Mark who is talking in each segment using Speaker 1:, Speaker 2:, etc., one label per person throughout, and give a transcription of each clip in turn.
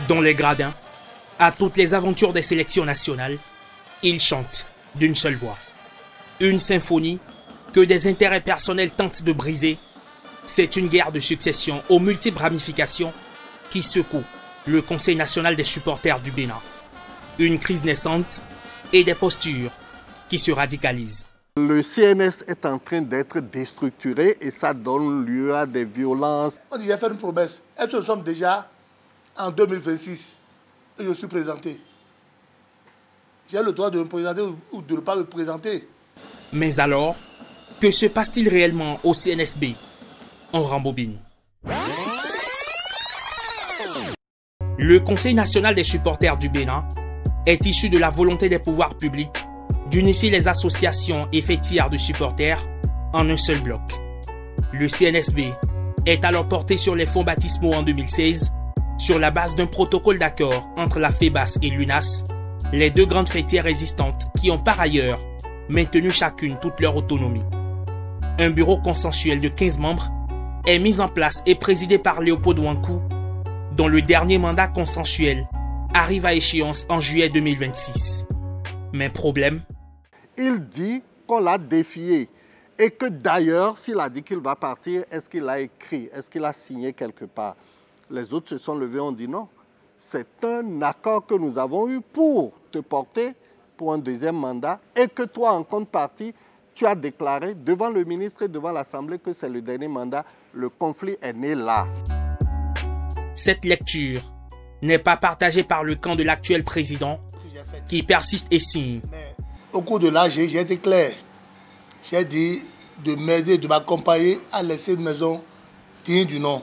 Speaker 1: Dans les gradins, à toutes les aventures des sélections nationales, ils chantent d'une seule voix. Une symphonie que des intérêts personnels tentent de briser. C'est une guerre de succession aux multiples ramifications qui secoue le Conseil national des supporters du Bénin. Une crise naissante et des postures qui se radicalisent.
Speaker 2: Le CNS est en train d'être déstructuré et ça donne lieu à des violences.
Speaker 3: On dit, j'ai fait une promesse. Est-ce que nous sommes déjà en 2026 et je suis présenté? J'ai le droit de me présenter ou de ne pas me présenter.
Speaker 1: Mais alors, que se passe-t-il réellement au CNSB? On rembobine. Le Conseil national des supporters du Bénin est issu de la volonté des pouvoirs publics d'unifier les associations et fêtières de supporters en un seul bloc. Le CNSB est alors porté sur les fonds baptismaux en 2016 sur la base d'un protocole d'accord entre la FEBAS et l'UNAS, les deux grandes fêtières existantes qui ont par ailleurs maintenu chacune toute leur autonomie. Un bureau consensuel de 15 membres est mis en place et présidé par Léopold Wankou, dont le dernier mandat consensuel arrive à échéance en juillet 2026. Mais problème,
Speaker 2: il dit qu'on l'a défié et que d'ailleurs, s'il a dit qu'il va partir, est-ce qu'il a écrit, est-ce qu'il a signé quelque part? Les autres se sont levés, ont dit non. C'est un accord que nous avons eu pour te porter pour un deuxième mandat et que toi, en contrepartie, tu as déclaré devant le ministre et devant l'Assemblée que c'est le dernier mandat. Le conflit est né là.
Speaker 1: Cette lecture n'est pas partagée par le camp de l'actuel président qui persiste et signe.
Speaker 3: Mais au cours de l'âge, j'ai été clair. J'ai dit de m'aider, de m'accompagner à laisser une maison digne du nom.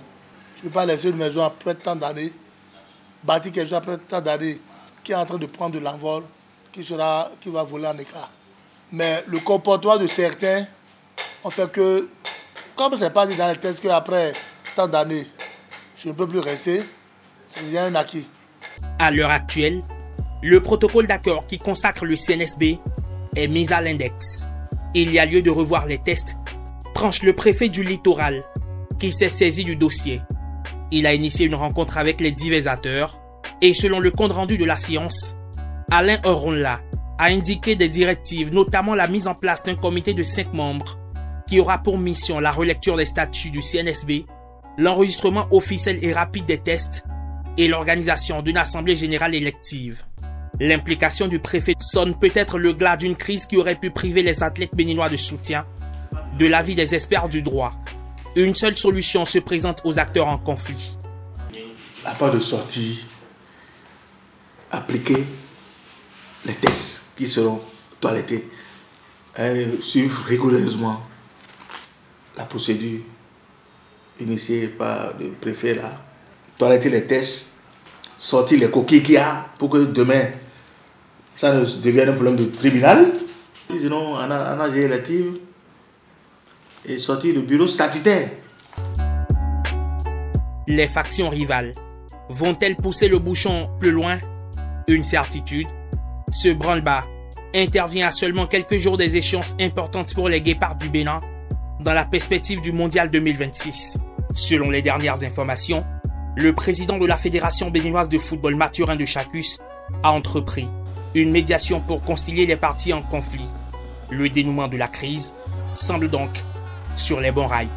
Speaker 3: Je ne peux pas laisser une maison après tant d'années, bâtir quelque chose après tant d'années, qui est en train de prendre de l'envol, qui va voler en éclats. Mais le comportement de certains ont fait que, comme ce n'est pas dit dans les textes qu'après tant d'années, je ne peux plus rester, c'est déjà un acquis.
Speaker 1: À l'heure actuelle, le protocole d'accord qui consacre le CNSB est mis à l'index. Il y a lieu de revoir les tests, tranche le préfet du littoral qui s'est saisi du dossier. Il a initié une rencontre avec les divers acteurs et selon le compte rendu de la séance, Alain Oronla a indiqué des directives, notamment la mise en place d'un comité de 5 membres qui aura pour mission la relecture des statuts du CNSB, l'enregistrement officiel et rapide des tests et l'organisation d'une assemblée générale élective. L'implication du préfet sonne peut-être le glas d'une crise qui aurait pu priver les athlètes béninois de soutien, de l'avis des experts du droit. Une seule solution se présente aux acteurs en conflit.
Speaker 3: La part de sortie, appliquer les tests qui seront toilettés, suivre rigoureusement la procédure initiée par le préfet là, toiletter les tests, sortir les coquilles qu'il y a pour que demain ça ne devienne un problème de tribunal. Sinon, en AG élective et sortir le bureau statutaire.
Speaker 1: Les factions rivales vont-elles pousser le bouchon plus loin? Une certitude, ce branle-bas intervient à seulement quelques jours des échéances importantes pour les guépards du Bénin dans la perspective du Mondial 2026. Selon les dernières informations, le président de la Fédération béninoise de football, Mathurin de Chacus, a entrepris une médiation pour concilier les parties en conflit. Le dénouement de la crise semble donc sur les bons rails.